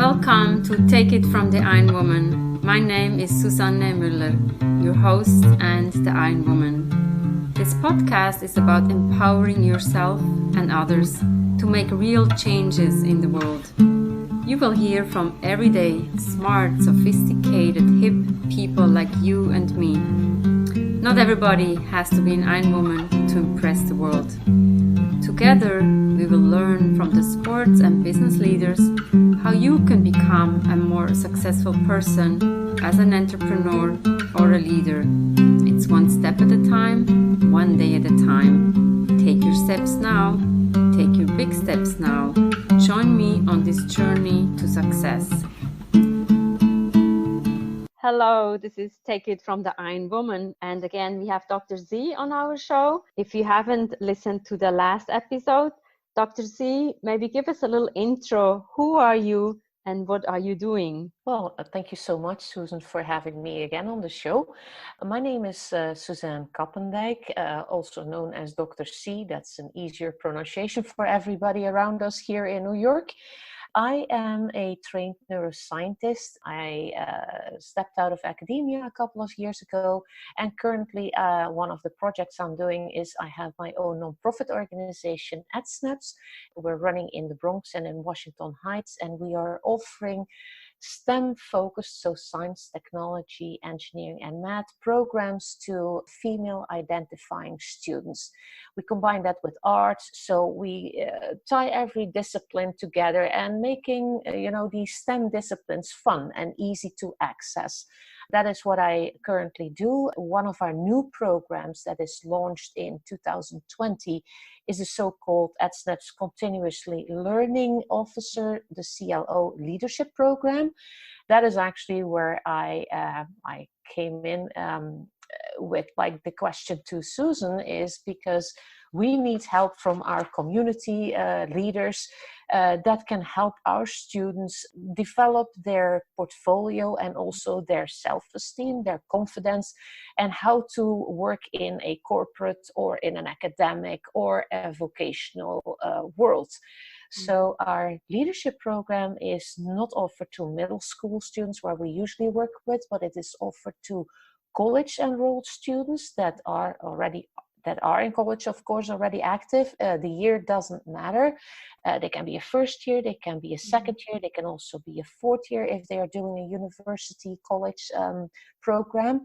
Welcome to Take It from the Iron Woman. My name is Susanne Müller, your host and the Iron Woman. This podcast is about empowering yourself and others to make real changes in the world. You will hear from everyday, smart, sophisticated, hip people like you and me. Not everybody has to be an Iron Woman to impress the world. Together, we will learn from the sports and business leaders how you can become a more successful person as an entrepreneur or a leader. It's one step at a time, one day at a time. Take your steps now. Take your big steps now. Join me on this journey to success. Hello, this is Take It from the Iron Woman. And again, we have Dr. Z on our show. If you haven't listened to the last episode, Dr. Z, maybe give us a little intro. Who are you and what are you doing? Well, thank you so much, Susan, for having me again on the show. My name is Susanne Cappendijk, also known as Dr. C. That's an easier pronunciation for everybody around us here in New York. I am a trained neuroscientist. I stepped out of academia a couple of years ago, and currently one of the projects I'm doing is I have my own nonprofit organization, EDsnaps. We're running in the Bronx and in Washington Heights, and we are offering STEM-focused, so science, technology, engineering, and math programs to female-identifying students. We combine that with arts, so we tie every discipline together and making, these STEM disciplines fun and easy to access. That is what I currently do. One of our new programs that is launched in 2020 is a so-called EDsnaps Continuously Learning Officer, the CLO Leadership Program. That is actually where I came in with like the question to Susan, is because we need help from our community leaders that can help our students develop their portfolio and also their self-esteem, their confidence, and how to work in a corporate or in an academic or a vocational world. So our leadership program is not offered to middle school students where we usually work with, but it is offered to college enrolled students that are in college, of course, already active. The year doesn't matter. They can be a first year, they can be a second year, they can also be a fourth year if they are doing a university college program.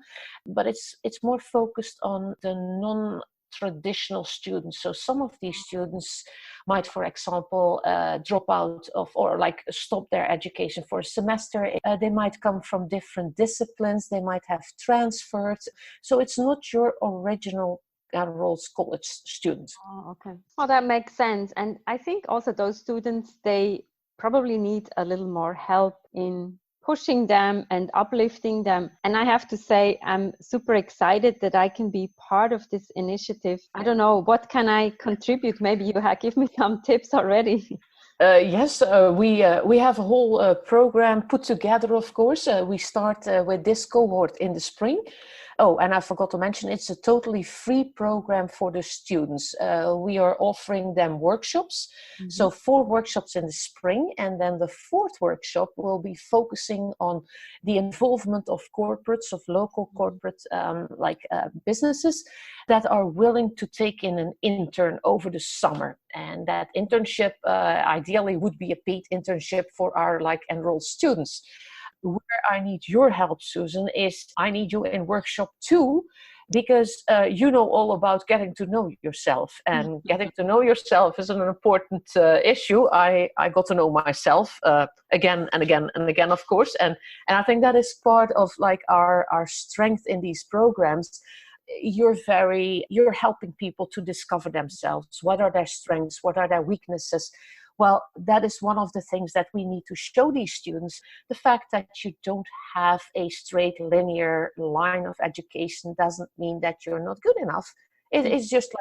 But it's more focused on the non-traditional students. So some of these students might, for example, drop out of or like stop their education for a semester. They might come from different disciplines. They might have transferred. So it's not your original enrolled college students. Oh, okay. Well, that makes sense. And I think also those students, they probably need a little more help in pushing them and uplifting them. And I have to say, I'm super excited that I can be part of this initiative. I don't know, what can I contribute? Maybe you give me some tips already. Yes, we have a whole program put together, of course. We start with this cohort in the spring. Oh, and I forgot to mention, it's a totally free program for the students. We are offering them workshops. Mm-hmm. So 4 workshops in the spring. And then the 4th workshop will be focusing on the involvement of corporates, of local corporate businesses that are willing to take in an intern over the summer. And that internship ideally would be a paid internship for our enrolled students. Where I need your help, Susan, is I need you in workshop 2, because you know all about getting to know yourself, and getting to know yourself is an important issue. I got to know myself again and again and again, of course, and I think that is part of our strength in these programs. You're helping people to discover themselves. What are their strengths? What are their weaknesses? Well, that is one of the things that we need to show these students. The fact that you don't have a straight linear line of education doesn't mean that you're not good enough. It's just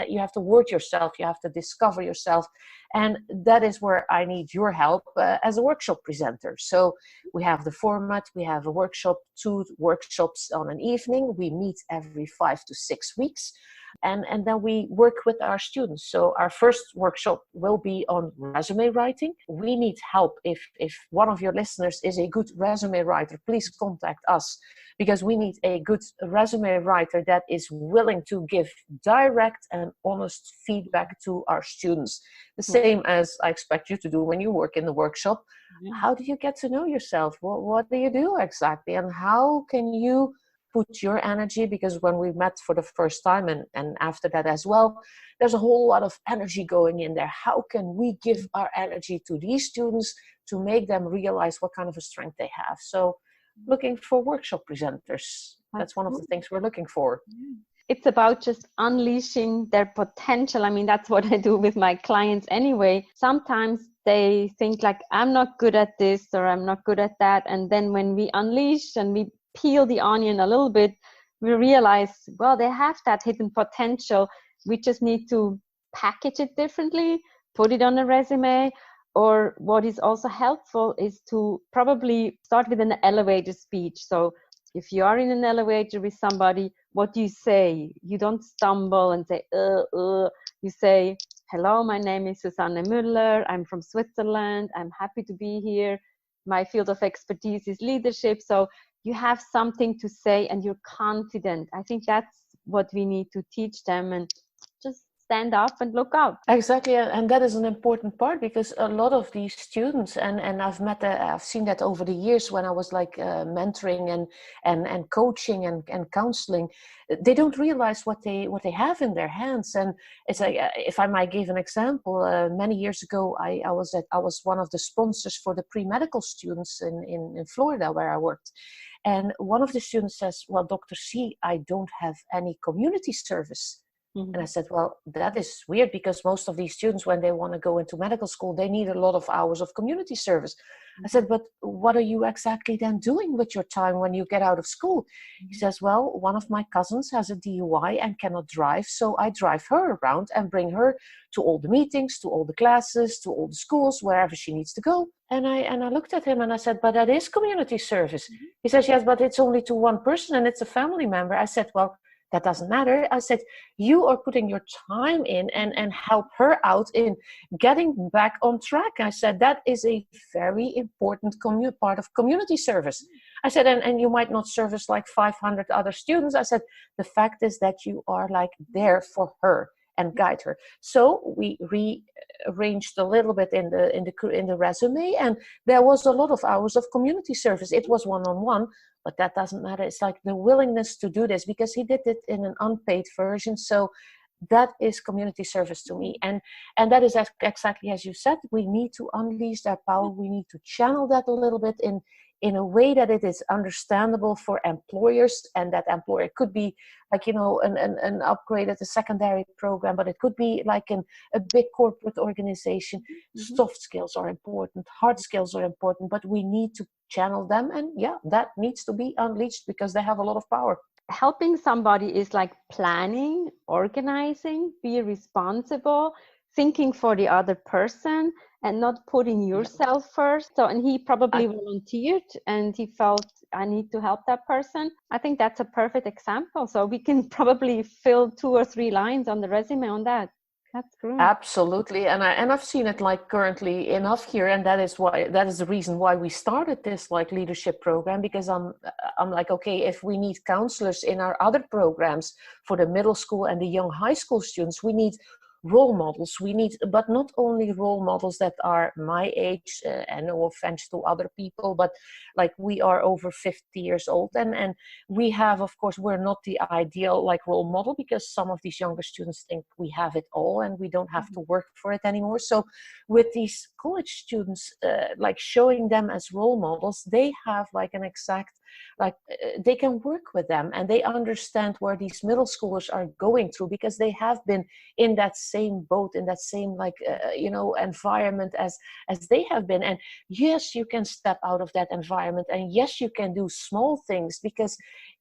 you have to work yourself, you have to discover yourself. And that is where I need your help as a workshop presenter. So we have the format, we have a workshop, 2 workshops on an evening. We meet every 5 to 6 weeks. And then we work with our students. So our first workshop will be on resume writing. We need help. If one of your listeners is a good resume writer, please contact us, because we need a good resume writer that is willing to give direct and honest feedback to our students. The same as I expect you to do when you work in the workshop. How do you get to know yourself? What do you do exactly? And how can you put your energy, because when we met for the first time and after that as well, there's a whole lot of energy going in there. How can we give our energy to these students to make them realize what kind of a strength they have? So looking for workshop presenters. That's one of the things we're looking for. It's about just unleashing their potential. I mean, that's what I do with my clients anyway. Sometimes they think like, I'm not good at this or I'm not good at that. And then when we unleash and we peel the onion a little bit, we realize, well, they have that hidden potential. We just need to package it differently, put it on a resume. Or what is also helpful is to probably start with an elevator speech. So if you are in an elevator with somebody, what do you say? You don't stumble and say, You say, hello, my name is Susanne Müller. I'm from Switzerland. I'm happy to be here. My field of expertise is leadership. So you have something to say and you're confident. I think that's what we need to teach them, and just stand up and look out. Exactly, and that is an important part, because a lot of these students, and I've seen that over the years when I was like mentoring and coaching and counseling, they don't realize what they have in their hands. And it's like, if I might give an example, many years ago I was one of the sponsors for the pre-medical students in Florida where I worked. And one of the students says, well, Dr. C, I don't have any community service. And I said, well, that is weird, because most of these students, when they want to go into medical school, they need a lot of hours of community service. I said, but what are you exactly then doing with your time when you get out of school? He says, well, one of my cousins has a DUI and cannot drive, so I drive her around and bring her to all the meetings, to all the classes, to all the schools, wherever she needs to go. And I looked at him and I said, but that is community service. He says, yes, but it's only to one person and it's a family member. I said, well, that doesn't matter. I said, you are putting your time in and help her out in getting back on track. I said, that is a very important part of community service. I said, and you might not service like 500 other students. I said, the fact is that you are like there for her and guide her. So we rearranged a little bit in the resume, and there was a lot of hours of community service. It was one-on-one, but that doesn't matter. It's like the willingness to do this, because he did it in an unpaid version. So that is community service to me. And that is exactly as you said, we need to unleash that power. We need to channel that a little bit in a way that it is understandable for employers, and that employer could be like, an upgraded, a secondary program, but it could be like in a big corporate organization. Soft skills are important, hard skills are important, but we need to channel them, and that needs to be unleashed because they have a lot of power. Helping somebody is like planning, organizing, be responsible, thinking for the other person, and not putting yourself first. So, and he probably volunteered and he felt, I need to help that person. I think that's a perfect example. So we can probably fill 2 or 3 lines on the resume on that. That's great. Absolutely. And I've seen it like currently enough here. And that is the reason why we started this like leadership program, because I'm like, okay, if we need counselors in our other programs for the middle school and the young high school students, we need role models. We need, but not only role models that are my age, and no offense to other people, but like we are over 50 years old, and we have, of course, we're not the ideal like role model, because some of these younger students think we have it all and we don't have to work for it anymore. So with these college students, like showing them as role models, they have like an exact, like they can work with them and they understand where these middle schoolers are going through, because they have been in that same boat, in that same like environment as they have been. And yes, you can step out of that environment, and yes, you can do small things, because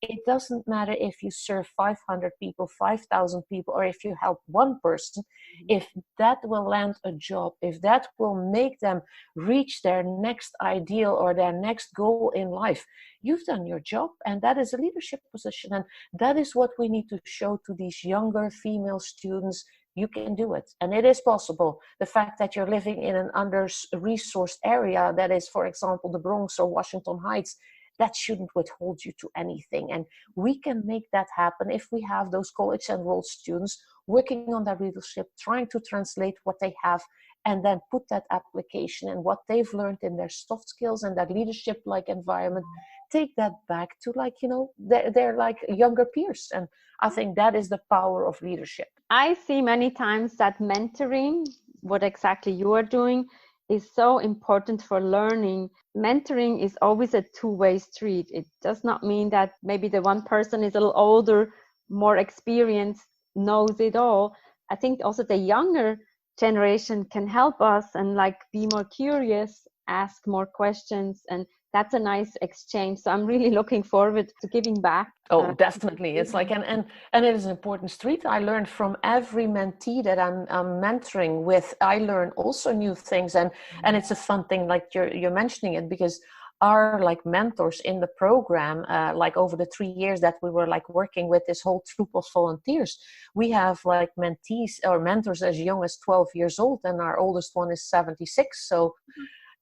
it doesn't matter if you serve 500 people, 5,000 people, or if you help one person. If that will land a job, if that will make them reach their next ideal or their next goal in life, you've done your job, and that is a leadership position. And that is what we need to show to these younger female students. You can do it, and it is possible. The fact that you're living in an under-resourced area, that is, for example, the Bronx or Washington Heights, that shouldn't withhold you to anything. And we can make that happen if we have those college enrolled students working on their leadership, trying to translate what they have, and then put that application and what they've learned in their soft skills and that leadership like environment, take that back to, like, you know, they're like younger peers. And I think that is the power of leadership. I see many times that mentoring, what exactly you are doing, is so important for learning. Mentoring is always a two-way street. It does not mean that maybe the one person is a little older, more experienced, knows it all. I think also the younger generation can help us and like be more curious, ask more questions, and that's a nice exchange. So I'm really looking forward to giving back. Oh, definitely. It's like, and it is an important street. I learned from every mentee that I'm mentoring with. I learn also new things, and it's a fun thing, like you're mentioning it, because our like mentors in the program, like over the 3 years that we were like working with this whole troop of volunteers, we have like mentees or mentors as young as 12 years old, and our oldest one is 76. So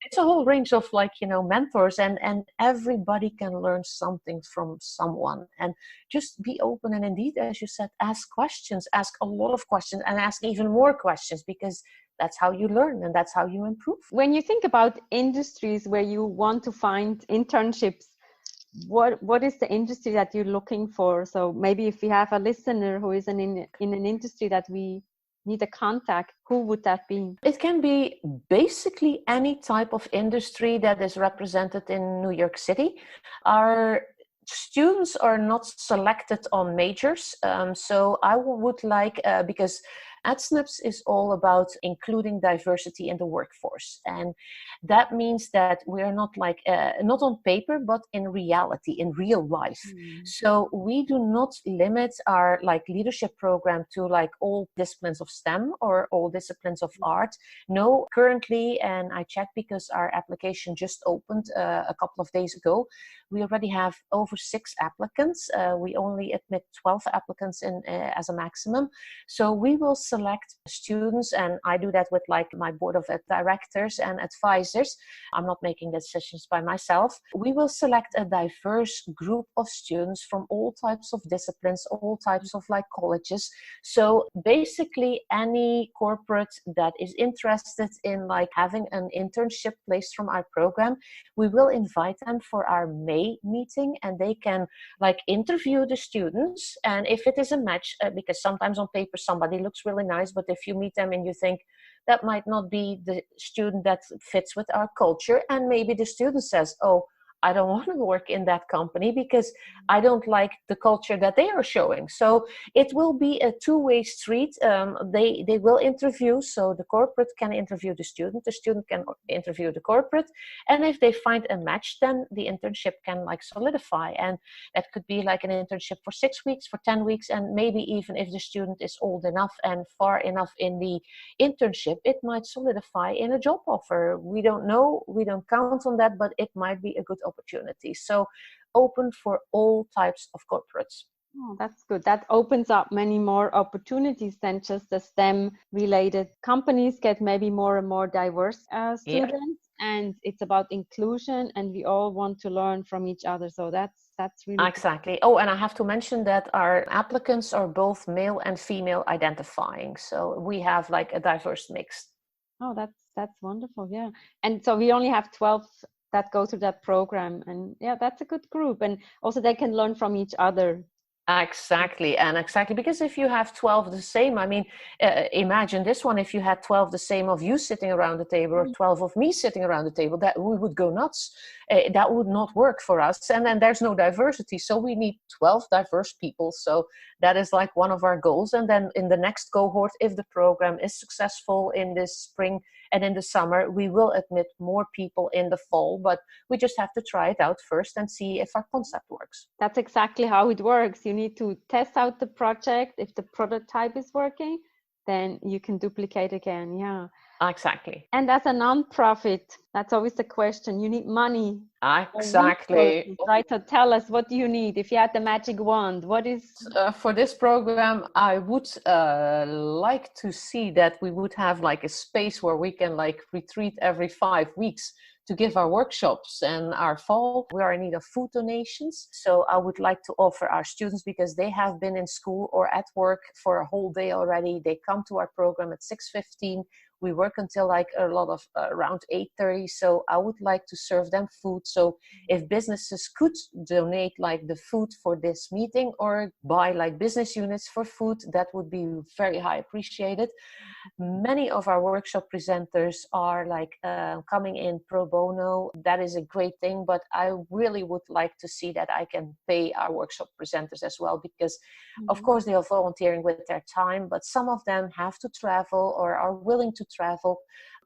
it's a whole range of, like, you know, mentors, and everybody can learn something from someone. And just be open, and indeed, as you said, ask questions, ask a lot of questions, and ask even more questions, because that's how you learn and that's how you improve. When you think about industries where you want to find internships, what is the industry that you're looking for? So maybe if we have a listener who is in an industry that we need a contact, who would that be? It can be basically any type of industry that is represented in New York City. Our students are not selected on majors, so I would like, because EDsnaps is all about including diversity in the workforce, and that means that we're not like not on paper but in reality, in real life. So we do not limit our like leadership program to like all disciplines of STEM or all disciplines of art. No, currently, and I checked because our application just opened a couple of days ago, we already have over 6 applicants. We only admit 12 applicants in as a maximum. So we will select students, and I do that with like my board of directors and advisors. I'm not making decisions by myself. We will select a diverse group of students from all types of disciplines, all types of like colleges. So basically any corporate that is interested in like having an internship placed from our program, we will invite them for our May meeting, and they can like interview the students. And if it is a match, because sometimes on paper somebody looks really nice, but if you meet them and you think that might not be the student that fits with our culture, and maybe the student says, oh, I don't want to work in that company because I don't like the culture that they are showing. So it will be a two-way street. They will interview, so the corporate can interview the student can interview the corporate, and if they find a match, then the internship can like solidify. And that could be like an internship for 6 weeks, for 10 weeks, and maybe even if the student is old enough and far enough in the internship, it might solidify in a job offer. We don't know, we don't count on that, but it might be a good opportunity. So open for all types of corporates. Oh, that's good. That opens up many more opportunities than just the STEM related. Companies get maybe more and more diverse students, and it's about inclusion, and we all want to learn from each other. So that's really exactly good. Oh, and I have to mention that our applicants are both male and female identifying. So we have like a diverse mix. Oh, that's wonderful. Yeah. And so we only have 12 that go through that program, and yeah, that's a good group, and also they can learn from each other. Exactly. Because if you have 12 the same, I mean, imagine this one, if you had 12 the same of you sitting around the table, or 12 of me sitting around the table, that we would go nuts. That would not work for us, and then there's no diversity. So we need 12 diverse people. So That is like one of our goals. And then in the next cohort, if the program is successful in this spring and in the summer, we will admit more people in the fall, but we just have to try it out first and see if our concept works. That's exactly how it works. You need to test out the project. If the prototype is working, then you can duplicate again. Yeah. Exactly. And as a non-profit, that's always the question. You need money. Exactly. Right. So tell us, what do you need? If you had the magic wand, what is... For this program, I would like to see that we would have like a space where we can like retreat every 5 weeks to give our workshops. And our fall, we are in need of food donations. So I would like to offer our students, because they have been in school or at work for a whole day already. They come to our program at 6:15. We work until like a lot of around 8:30. So I would like to serve them food. So if businesses could donate like the food for this meeting or buy like business units for food, that would be very high appreciated. Many of our workshop presenters are like coming in pro bono. That is a great thing, but I really would like to see that I can pay our workshop presenters as well, because of course they are volunteering with their time, but some of them have to travel or are willing to travel.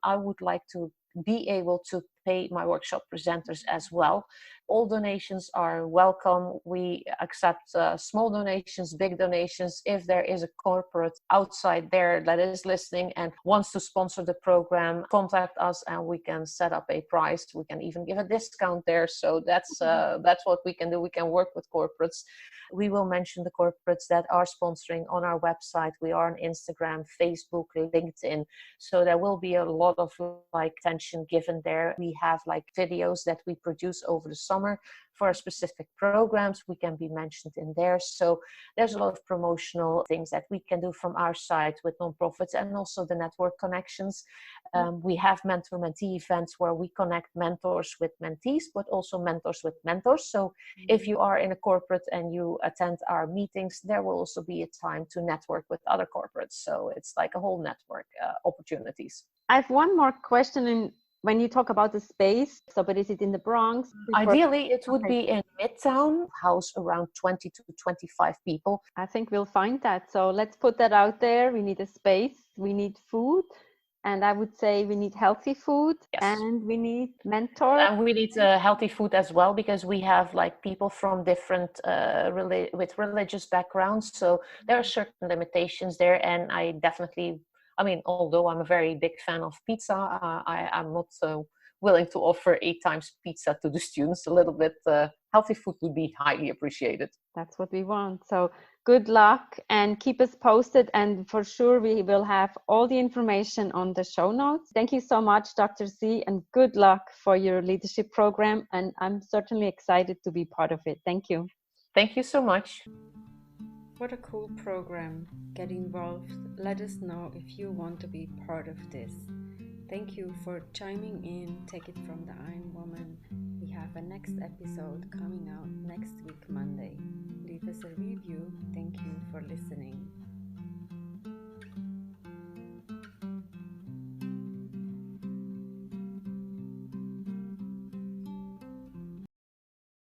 I would like to be able to pay my workshop presenters as well. All donations are welcome. We accept small donations, big donations. If there is a corporate outside there that is listening and wants to sponsor the program, contact us and we can set up a price. We can even give a discount there. So that's what we can do. We can work with corporates. We will mention the corporates that are sponsoring on our website. We are on Instagram, Facebook, LinkedIn. So there will be a lot of like attention given there. We have like videos that we produce over the summer for specific programs. We can be mentioned in there. So there's a lot of promotional things that we can do from our side with nonprofits, and also the network connections. We have mentor-mentee events where we connect mentors with mentees, but also mentors with mentors. So if you are in a corporate and you attend our meetings, there will also be a time to network with other corporates. So it's like a whole network opportunities. I have one more question. When you talk about the space, so but is it in the Bronx? Ideally, it would be in Midtown, house around 20 to 25 people. I think we'll find that. So let's put that out there. We need a space, we need food, and I would say we need healthy food, yes. And we need mentors. And we need healthy food as well, because we have like people from different with religious backgrounds. So there are certain limitations there, and I definitely, although I'm a very big fan of pizza, I'm not willing to offer 8 times pizza to the students. A little bit healthy food would be highly appreciated. That's what we want. So good luck and keep us posted. And for sure, we will have all the information on the show notes. Thank you so much, Dr. C, and good luck for your leadership program. And I'm certainly excited to be part of it. Thank you. Thank you so much. What a cool program. Get involved. Let us know if you want to be part of this. Thank you for chiming in. Take it from the Iron Woman. We have a next episode coming out next week, Monday. Leave us a review. Thank you for listening.